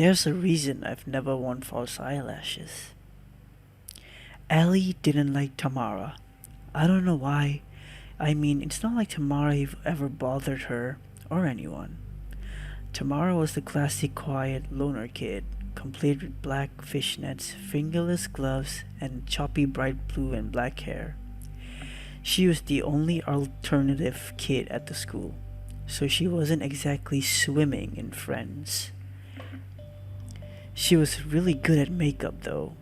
There's a reason I've never worn false eyelashes. Ellie didn't like Tamara. I don't know why. I mean, it's not like Tamara ever bothered her or anyone. Tamara was the classic quiet loner kid, complete with black fishnets, fingerless gloves, and choppy bright blue and black hair. She was the only alternative kid at the school, so she wasn't exactly swimming in friends. She was really good at makeup though.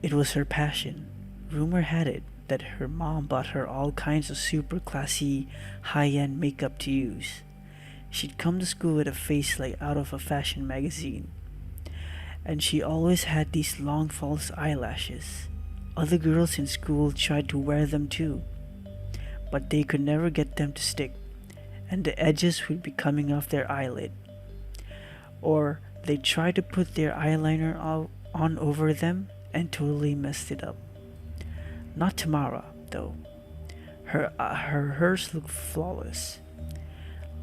It was her passion. Rumor had it that her mom bought her all kinds of super classy, high end makeup to use. She'd come to school with a face like out of a fashion magazine, and she always had these long false eyelashes. Other girls in school tried to wear them too, but they could never get them to stick, and the edges would be coming off their eyelid. Or they tried to put their eyeliner on over them and totally messed it up. Not Tamara, though. Hers looked flawless,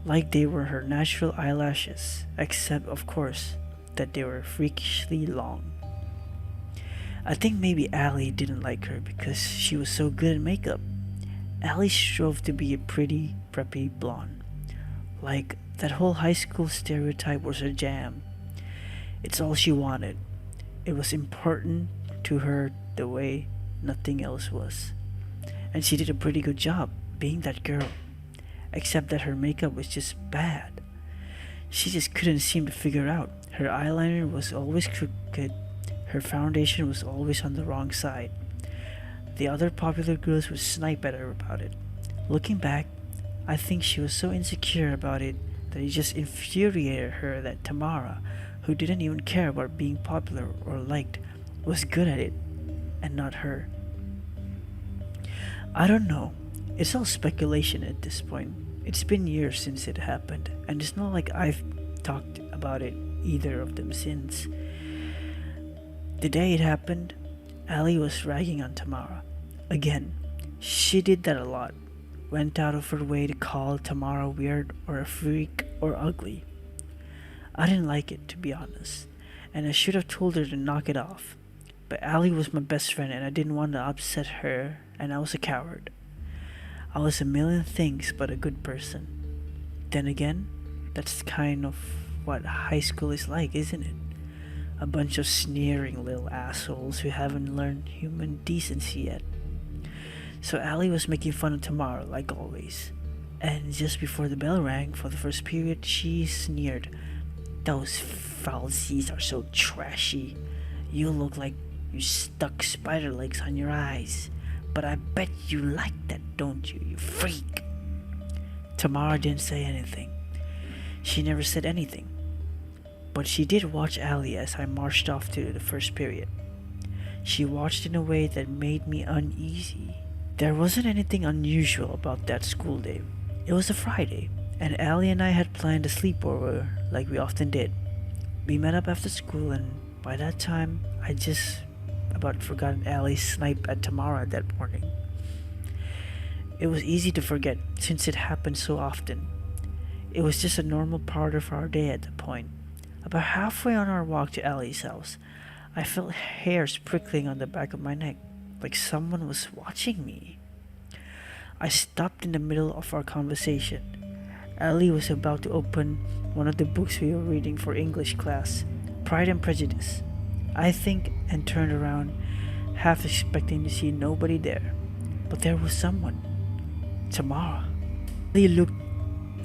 like they were her natural eyelashes, except of course that they were freakishly long. I think maybe Allie didn't like her because she was so good at makeup. Allie strove to be a pretty, preppy blonde. Like, that whole high school stereotype was her jam. It's all she wanted. It was important to her the way nothing else was. And she did a pretty good job being that girl. Except that her makeup was just bad. She just couldn't seem to figure out. Her eyeliner was always crooked. Her foundation was always on the wrong side. The other popular girls would snipe at her about it. Looking back, I think she was so insecure about it that it just infuriated her that Tamara, who didn't even care about being popular or liked, was good at it, and not her. I don't know. It's all speculation at this point. It's been years since it happened, and it's not like I've talked about it either of them since. The day it happened, Ali was ragging on Tamara. Again, she did that a lot. Went out of her way to call Tamara weird or a freak or ugly. I didn't like it, to be honest, and I should have told her to knock it off. But Ali was my best friend and I didn't want to upset her, and I was a coward. I was a million things but a good person. Then again, that's kind of what high school is like, isn't it? A bunch of sneering little assholes who haven't learned human decency yet. So Ali was making fun of Tamara like always. And just before the bell rang for the first period, she sneered, "Those falsies are so trashy. You look like you stuck spider legs on your eyes. But I bet you like that, don't you, you freak?" Tamara didn't say anything. She never said anything. But she did watch Ali as I marched off to the first period. She watched in a way that made me uneasy. There wasn't anything unusual about that school day. It was a Friday, and Ali and I had planned a sleepover like we often did. We met up after school, and by that time, I just about forgotten Ali's snipe at Tamara that morning. It was easy to forget since it happened so often. It was just a normal part of our day at that point. About halfway on our walk to Ali's house, I felt hairs prickling on the back of my neck, like someone was watching me. I stopped in the middle of our conversation. Ali was about to open one of the books we were reading for English class, Pride and Prejudice, I think, and turned around, half expecting to see nobody there. But there was someone. Tamara. Ali looked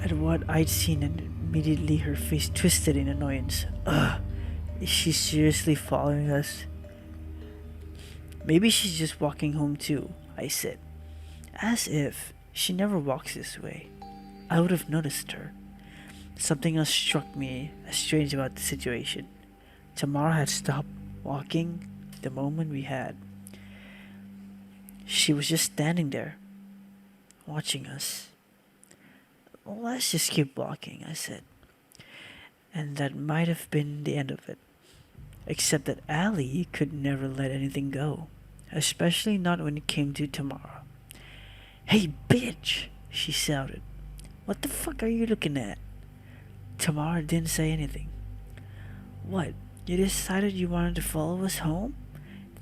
at what I'd seen and immediately her face twisted in annoyance. Ugh, is she seriously following us? Maybe she's just walking home too, I said. As if she never walks this way. I would have noticed her. Something else struck me as strange about the situation. Tamara had stopped walking the moment we had. She was just standing there, watching us. Let's just keep walking, I said. And that might have been the end of it. Except that Ali could never let anything go, especially not when it came to Tamara. "Hey, bitch!" she shouted. "What the fuck are you looking at?" Tamara didn't say anything. "What? You decided you wanted to follow us home?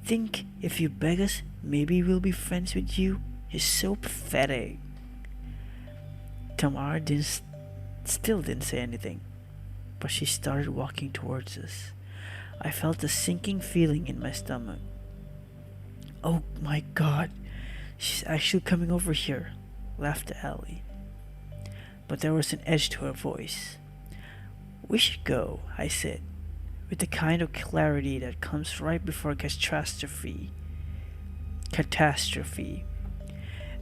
Think if you beg us, maybe we'll be friends with you? You're so pathetic. Tamara still didn't say anything, but she started walking towards us. I felt a sinking feeling in my stomach. Oh my god, she's actually coming over here, laughed Allie. But there was an edge to her voice. We should go, I said, with the kind of clarity that comes right before catastrophe.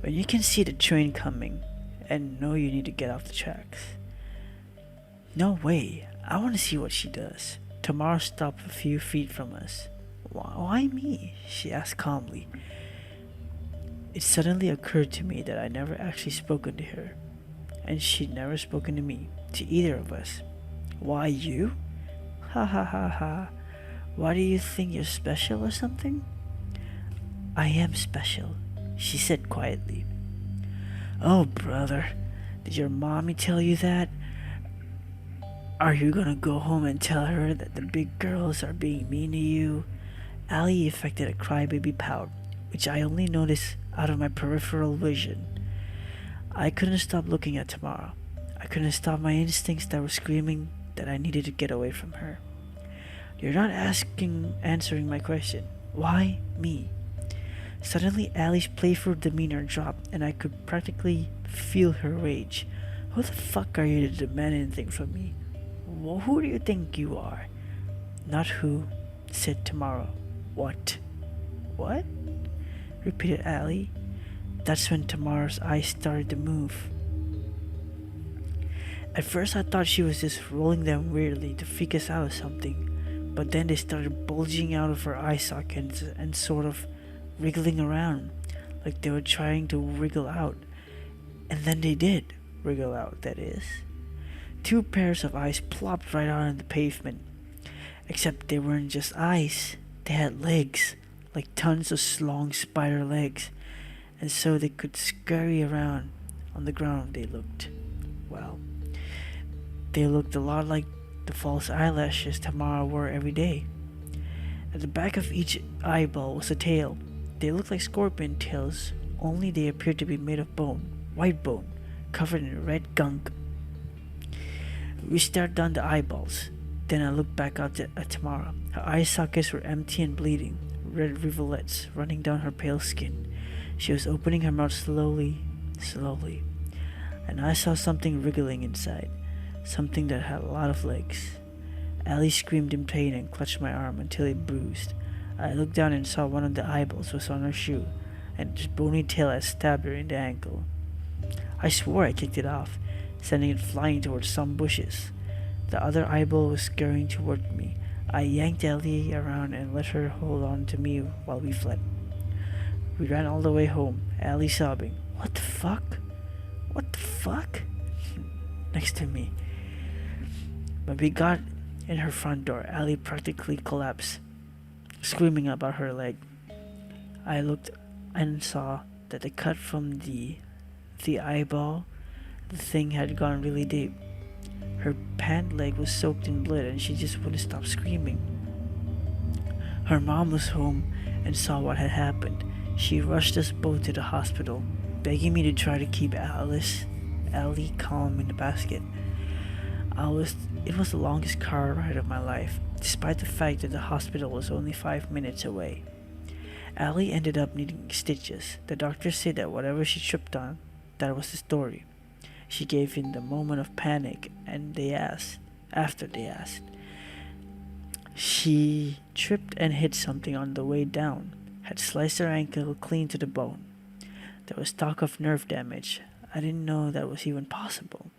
When you can see the train coming and know you need to get off the tracks. No way, I want to see what she does. Tamara stopped a few feet from us. Why me? She asked calmly. It suddenly occurred to me that I'd never actually spoken to her, and she'd never spoken to me, to either of us. Why you? Ha ha ha ha. Why do you think you're special or something? I am special, she said quietly. Oh, brother, did your mommy tell you that? Are you gonna go home and tell her that the big girls are being mean to you? Allie affected a crybaby pout, which I only noticed out of my peripheral vision. I couldn't stop looking at Tamara. I couldn't stop my instincts that were screaming that I needed to get away from her. You're not answering my question. Why me? Suddenly, Allie's playful demeanor dropped, and I could practically feel her rage. Who the fuck are you to demand anything from me? Well, who do you think you are? Not who, said Tamara. What? What? Repeated Allie. That's when Tamara's eyes started to move. At first I thought she was just rolling them weirdly to freak us out or something, but then they started bulging out of her eye sockets and sort of wriggling around, like they were trying to wriggle out. And then they did wriggle out, that is. Two pairs of eyes plopped right out on the pavement. Except they weren't just eyes, they had legs, like tons of long spider legs, and so they could scurry around on the ground. They looked a lot like the false eyelashes Tamara wore every day. At the back of each eyeball was a tail. They looked like scorpion tails, only they appeared to be made of bone, white bone, covered in red gunk. We stared down the eyeballs. Then I looked back at Tamara. Her eye sockets were empty and bleeding, red rivulets running down her pale skin. She was opening her mouth slowly, and I saw something wriggling inside, something that had a lot of legs. Allie screamed in pain and clutched my arm until it bruised. I looked down and saw one of the eyeballs was on her shoe, and its bony tail had stabbed her in the ankle. I swore I kicked it off, sending it flying towards some bushes. The other eyeball was scurrying toward me. I yanked Ellie around and let her hold on to me while we fled. We ran all the way home, Ellie sobbing, What the fuck? What the fuck? Next to me. When we got in her front door, Ellie practically collapsed, screaming about her leg. I looked and saw that the cut from the eyeball, the thing had gone really deep. Her pant leg was soaked in blood and she just wouldn't stop screaming. Her mom was home and saw what had happened. She rushed us both to the hospital, begging me to try to keep Allie calm in the basket. It was the longest car ride of my life, despite the fact that the hospital was only 5 minutes away. Allie ended up needing stitches. The doctor said that whatever she tripped on, that was the story. She gave in the moment of panic, and after they asked. She tripped and hit something on the way down, had sliced her ankle clean to the bone. There was talk of nerve damage. I didn't know that was even possible.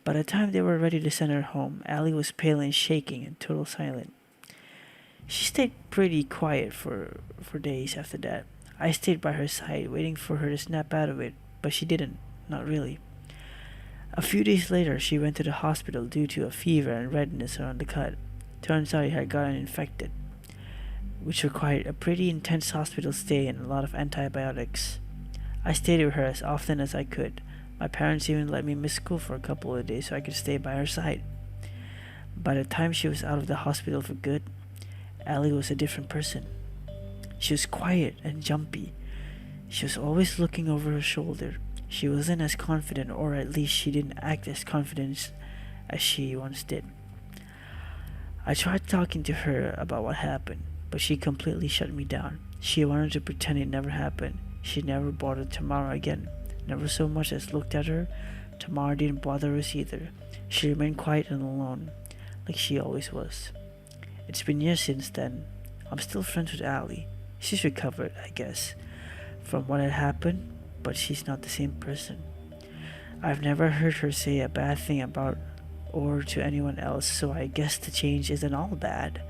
By the time they were ready to send her home, Allie was pale and shaking and total silent. She stayed pretty quiet for days after that. I stayed by her side, waiting for her to snap out of it, but she didn't, not really. A few days later, she went to the hospital due to a fever and redness around the cut. Turns out it had gotten infected, which required a pretty intense hospital stay and a lot of antibiotics. I stayed with her as often as I could. My parents even let me miss school for a couple of days so I could stay by her side. By the time she was out of the hospital for good, Allie was a different person. She was quiet and jumpy. She was always looking over her shoulder. She wasn't as confident, or at least she didn't act as confident as she once did. I tried talking to her about what happened, but she completely shut me down. She wanted to pretend it never happened. She never bothered Tamara again. Never so much as looked at her. Tamara didn't bother us either. She remained quiet and alone, like she always was. It's been years since then. I'm still friends with Allie. She's recovered, I guess, from what had happened, but she's not the same person. I've never heard her say a bad thing about or to anyone else, so I guess the change isn't all bad.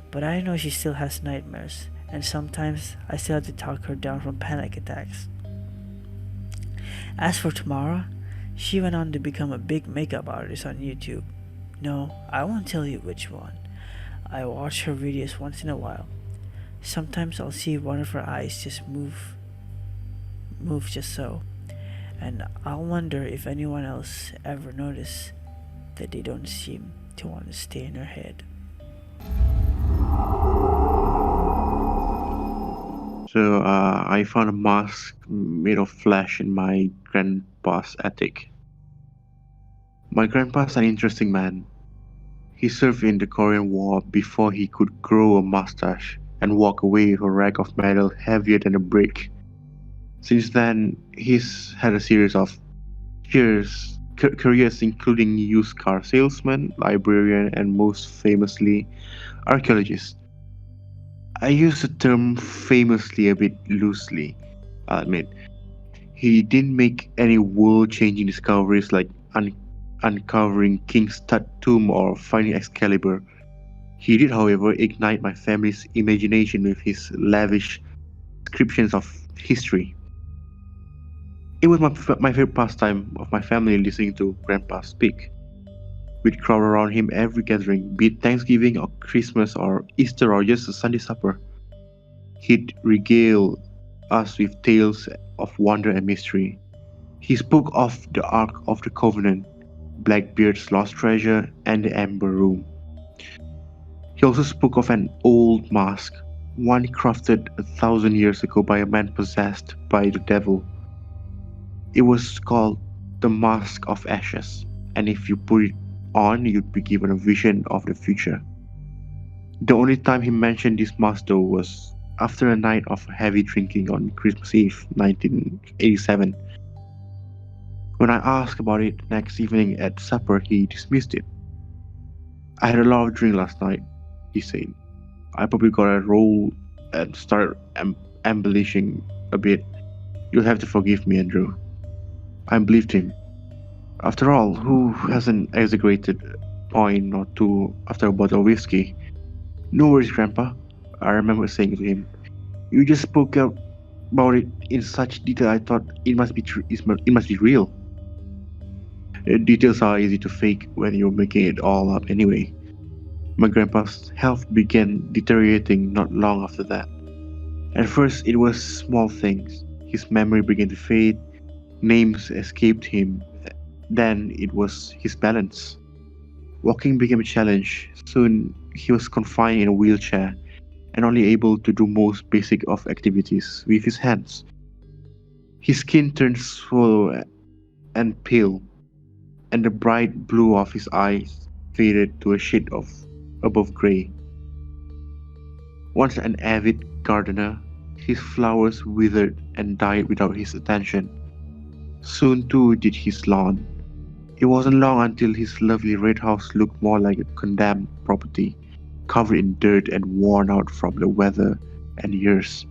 But I know she still has nightmares, and sometimes I still have to talk her down from panic attacks. As for Tamara, she went on to become a big makeup artist on YouTube. No, I won't tell you which one. I watch her videos once in a while. Sometimes I'll see one of her eyes just move just so, and I'll wonder if anyone else ever noticed that they don't seem to want to stay in her head. So I found a mask made of flesh in my grandpa's attic. My grandpa's an interesting man. He served in the Korean War before he could grow a mustache and walk away with a rack of metal heavier than a brick. Since then, he's had a series of careers including used car salesman, librarian, and most famously, archaeologist. I use the term famously a bit loosely, I'll admit. He didn't make any world-changing discoveries like uncovering King's Tut tomb or finding Excalibur. He did, however, ignite my family's imagination with his lavish descriptions of history. It was my favorite pastime of my family listening to Grandpa speak. We'd crowd around him every gathering, be it Thanksgiving or Christmas or Easter or just a Sunday supper. He'd regale us with tales of wonder and mystery. He spoke of the Ark of the Covenant, Blackbeard's lost treasure, and the Amber Room. He also spoke of an old mask, one crafted 1,000 years ago by a man possessed by the devil. It was called the Mask of Ashes, and if you put it on, you'd be given a vision of the future. The only time he mentioned this mask though was after a night of heavy drinking on Christmas Eve 1987. When I asked about it next evening at supper, he dismissed it. I had a lot of drink last night, he said. I probably got a roll and started embellishing a bit. You'll have to forgive me, Andrew. I believed him. After all, who has an exaggerated point or two after a bottle of whiskey? No worries, Grandpa, I remember saying to him. You just spoke out about it in such detail. I thought it must be it must be real. Details are easy to fake when you're making it all up anyway. My grandpa's health began deteriorating not long after that. At first, it was small things. His memory began to fade, names escaped him. Then it was his balance. Walking became a challenge. Soon, he was confined in a wheelchair and only able to do most basic of activities with his hands. His skin turned swollen and pale, and the bright blue of his eyes faded to a shade of above gray. Once an avid gardener, his flowers withered and died without his attention. Soon too did his lawn. It wasn't long until his lovely red house looked more like a condemned property, covered in dirt and worn out from the weather and years.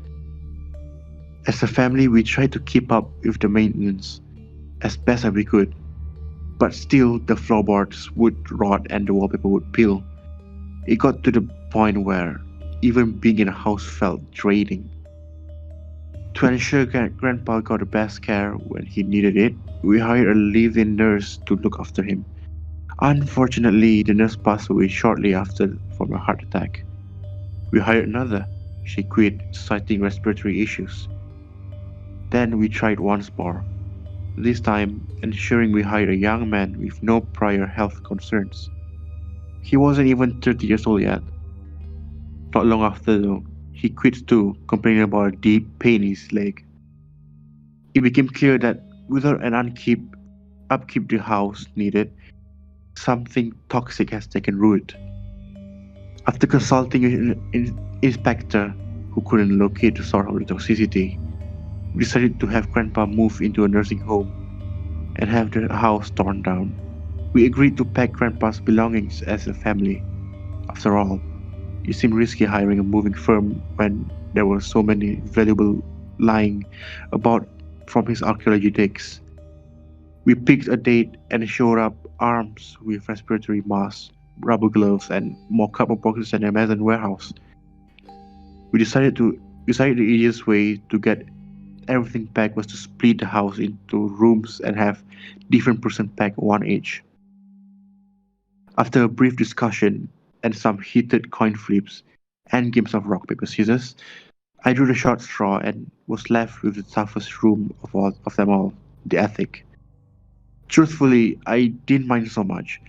As a family, we tried to keep up with the maintenance as best as we could, but still the floorboards would rot and the wallpaper would peel. It got to the point where even being in a house felt draining. To ensure Grandpa got the best care when he needed it, we hired a live-in nurse to look after him. Unfortunately, the nurse passed away shortly after from a heart attack. We hired another. She quit, citing respiratory issues. Then we tried once more, this time ensuring we hired a young man with no prior health concerns. He wasn't even 30 years old yet. Not long after, though, he quit too, complaining about a deep pain in his leg. It became clear that without an upkeep the house needed, something toxic has taken root. After consulting an inspector who couldn't locate the source of the toxicity, we decided to have Grandpa move into a nursing home and have the house torn down. We agreed to pack Grandpa's belongings as a family. After all, it seemed risky hiring a moving firm when there were so many valuable lying about from his archaeology digs. We picked a date and showed up armed with respiratory masks, rubber gloves, and more cardboard boxes than Amazon warehouse. We decided the easiest way to get everything packed was to split the house into rooms and have different person pack one each. After a brief discussion and some heated coin flips and games of rock paper scissors, I drew the short straw and was left with the toughest room of them all, the attic. Truthfully, I didn't mind so much.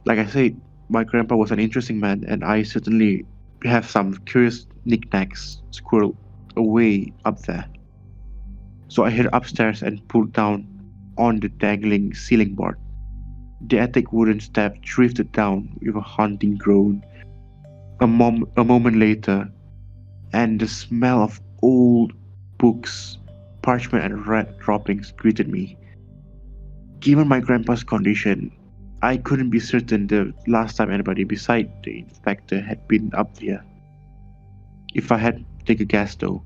Like I said, my grandpa was an interesting man, and I certainly have some curious knickknacks squirreled away up there. So I hid upstairs and pulled down on the dangling ceiling board. The attic wooden step drifted down with a haunting groan. A moment later, and the smell of old books, parchment, and red droppings greeted me. Given my grandpa's condition, I couldn't be certain the last time anybody beside the inspector had been up there. If I had to take a guess though,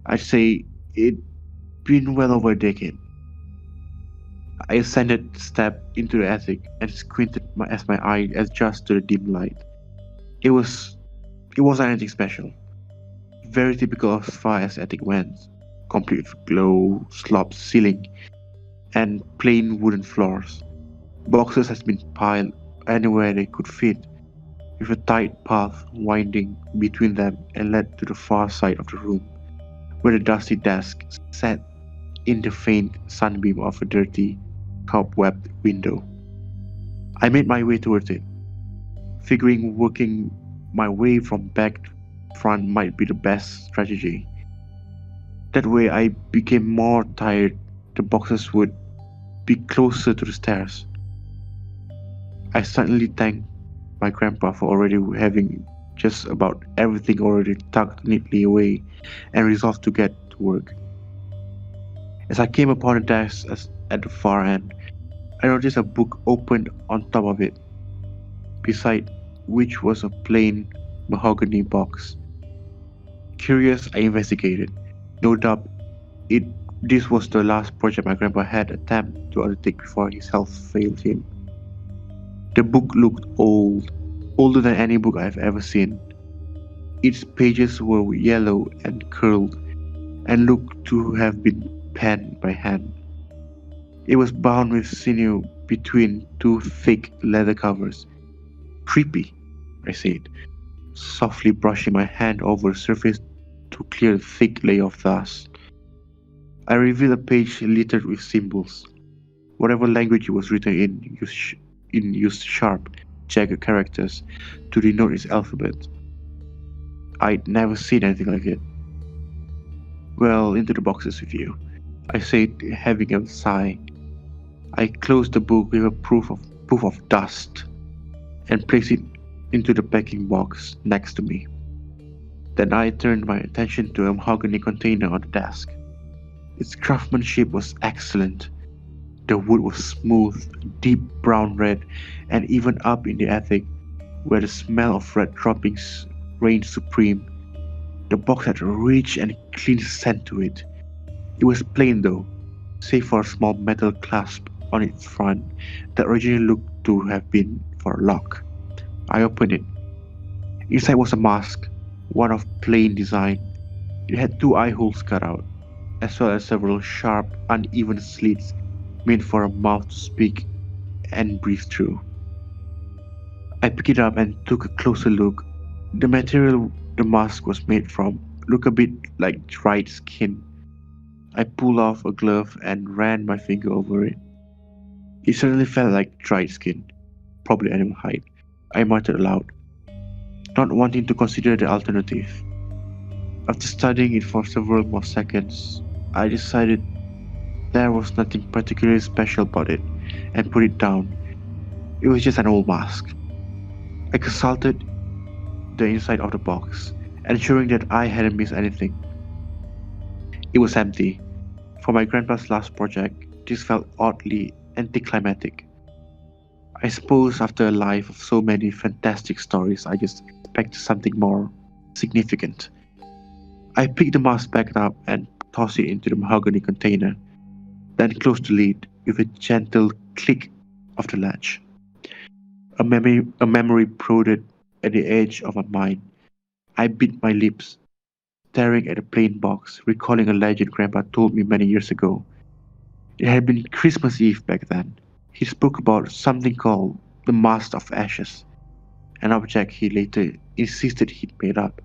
I'd say it'd been well over a decade. I ascended the step into the attic and squinted as my eye adjusted to the dim light. It was it wasn't anything special. Very typical as far as attic went. Complete with glow, sloped ceiling, and plain wooden floors. Boxes had been piled anywhere they could fit, with a tight path winding between them and led to the far side of the room, where the dusty desk sat in the faint sunbeam of a dirty, cobwebbed window. I made my way towards it, figuring working my way from back to front might be the best strategy. That way, I became more tired, the boxes would be closer to the stairs. I suddenly thanked my grandpa for already having just about everything already tucked neatly away and resolved to get to work. As I came upon the desk at the far end, I noticed a book opened on top of it, beside which was a plain mahogany box. Curious, I investigated. No doubt it this was the last project my grandpa had attempted to undertake before his health failed him. The book looked old, older than any book I've ever seen. Its pages were yellow and curled, and looked to have been penned by hand. It was bound with sinew between two thick leather covers. Creepy, I said, softly brushing my hand over the surface to clear the thick layer of dust. I revealed a page littered with symbols. Whatever language it was written used sharp, jagged characters to denote its alphabet. I'd never seen anything like it. Well, into the boxes with you, I said, having a sigh. I closed the book with a proof of dust and placed it into the packing box next to me. Then I turned my attention to a mahogany container on the desk. Its craftsmanship was excellent. The wood was smooth, deep brown red, and even up in the attic, where the smell of red droppings reigned supreme, the box had a rich and clean scent to it. It was plain though, save for a small metal clasp on its front that originally looked to have been for a lock. I opened it. Inside was a mask, one of plain design. It had two eye holes cut out, as well as several sharp, uneven slits made for a mouth to speak and breathe through. I picked it up and took a closer look. The material the mask was made from looked a bit like dried skin. I pulled off a glove and ran my finger over it. It certainly felt like dried skin, probably animal hide. I muttered aloud, not wanting to consider the alternative. After studying it for several more seconds, I decided there was nothing particularly special about it and put it down. It was just an old mask. I consulted the inside of the box, ensuring that I hadn't missed anything. It was empty. For my grandpa's last project, this felt oddly anticlimactic. I suppose after a life of so many fantastic stories, I just expected something more significant. I picked the mask back up and tossed it into the mahogany container, then closed the lid with a gentle click of the latch. A memory prodded at the edge of my mind. I bit my lips, staring at the plain box, recalling a legend Grandpa told me many years ago. It had been Christmas Eve back then. He spoke about something called the Mask of Ashes, an object he later insisted he'd made up.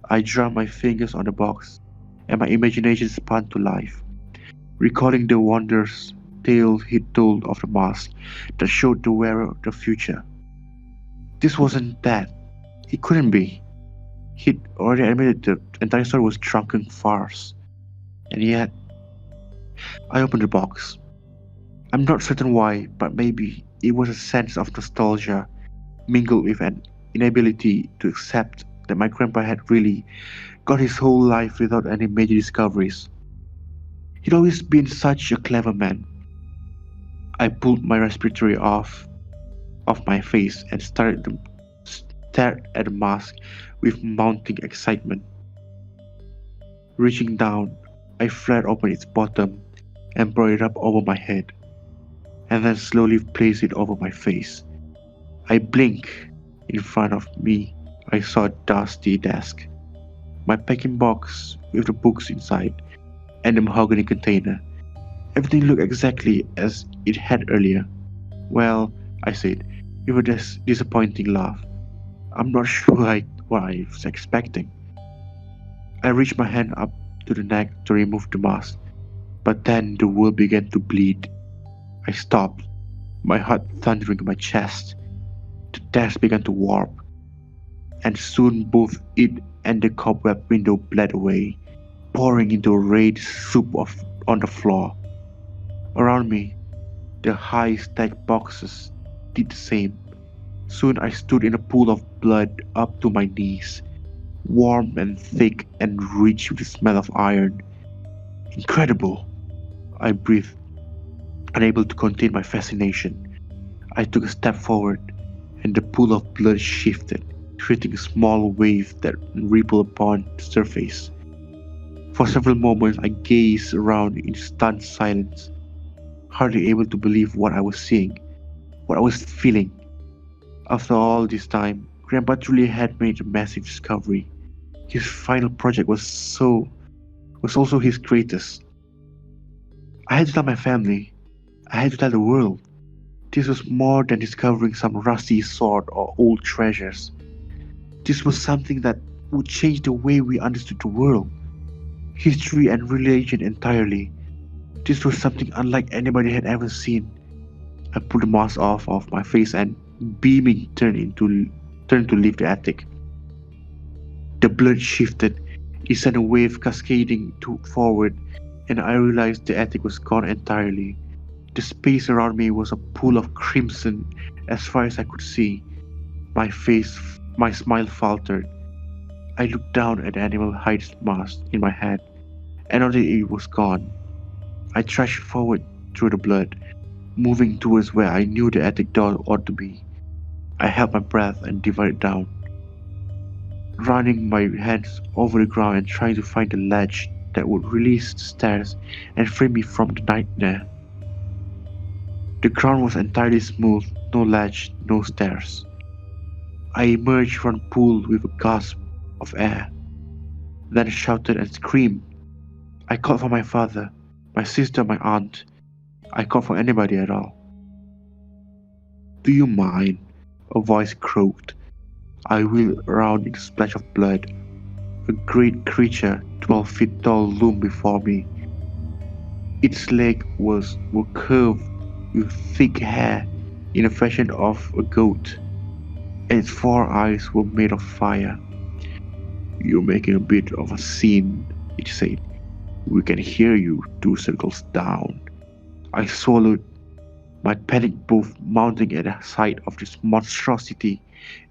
I drummed my fingers on the box, and my imagination spun to life, recalling the wondrous tale he'd told of the mask that showed the wearer the future. This wasn't that. It couldn't be. He'd already admitted the entire story was drunken farce. And yet, I opened the box. I'm not certain why, but maybe it was a sense of nostalgia mingled with an inability to accept that my grandpa had really got his whole life without any major discoveries. He'd always been such a clever man. I pulled my respiratory off my face and stared at the mask with mounting excitement. Reaching down, I flared open its bottom and brought it up over my head, and then slowly placed it over my face. I blinked. In front of me, I saw a dusty desk, my packing box with the books inside, and the mahogany container. Everything looked exactly as it had earlier. Well, I said, with a disappointing laugh. I'm not sure what I was expecting. I reached my hand up to the neck to remove the mask, but then the world began to bleed. I stopped, my heart thundering in my chest. The desk began to warp, and soon both it and the cobweb window bled away, pouring into a red soup on the floor. Around me, the high stacked boxes did the same. Soon I stood in a pool of blood up to my knees, warm and thick and rich with the smell of iron. Incredible! I breathed, unable to contain my fascination. I took a step forward, and the pool of blood shifted, creating a small wave that rippled upon the surface. For several moments I gazed around in stunned silence, hardly able to believe what I was seeing, what I was feeling. After all this time, Grandpa truly had made a massive discovery. His final project was also his greatest. I had to tell my family. I had to tell the world. This was more than discovering some rusty sword or old treasures. This was something that would change the way we understood the world, history, and religion entirely. This was something unlike anybody had ever seen. I pulled the mask off of my face and, beaming, turned to leave the attic. The blood shifted. It sent a wave cascading forward, and I realized the attic was gone entirely. The space around me was a pool of crimson as far as I could see. My smile faltered. I looked down at the animal hide mask in my hand, and noticed it was gone. I trudged forward through the blood, moving towards where I knew the attic door ought to be. I held my breath and divided down, running my hands over the ground and trying to find the ledge that would release the stairs and free me from the nightmare. The ground was entirely smooth, no ledge, no stairs. I emerged from the pool with a gasp of air, then shouted and screamed. I called for my father, my sister, my aunt. I called for anybody at all. Do you mind? A voice croaked. I wheeled around in a splash of blood. A great creature, 12 feet tall, loomed before me. Its legs were curved with thick hair in the fashion of a goat. and its four eyes were made of fire. "You're making a bit of a scene," it said. "We can hear you 2 circles down." I swallowed, my panic both mounting at the sight of this monstrosity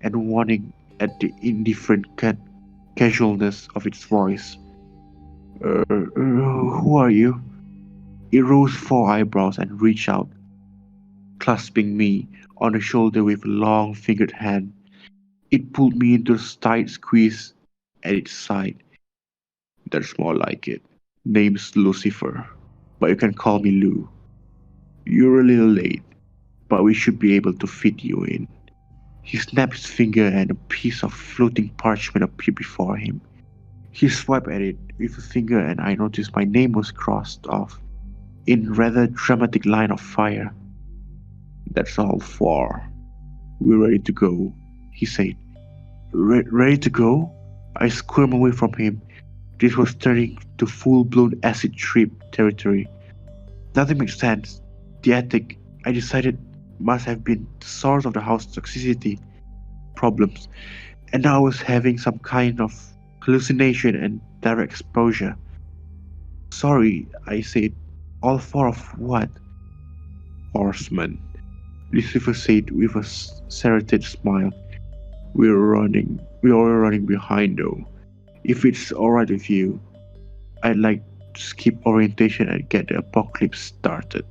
and warning at the indifferent casualness of its voice. Who are you?" It rose 4 eyebrows and reached out, clasping me on the shoulder with a long fingered hand. It pulled me into a tight squeeze at its side. "That's more like it. Name's Lucifer, but you can call me Lou. You're a little late, but we should be able to fit you in." He snapped his finger and a piece of floating parchment appeared before him. He swiped at it with a finger and I noticed my name was crossed off in rather dramatic line of fire. "That's all four. We're ready to go," he said. Ready to go?" I squirmed away from him. This was turning to full-blown acid trip territory. Nothing made sense. The attic, I decided, must have been the source of the house's toxicity problems, and now I was having some kind of hallucination and direct exposure. "Sorry," I said. "All four of what?" "Horsemen," Lucifer said with a serrated smile. We're running behind though. If it's alright with you, I'd like to skip orientation and get the apocalypse started."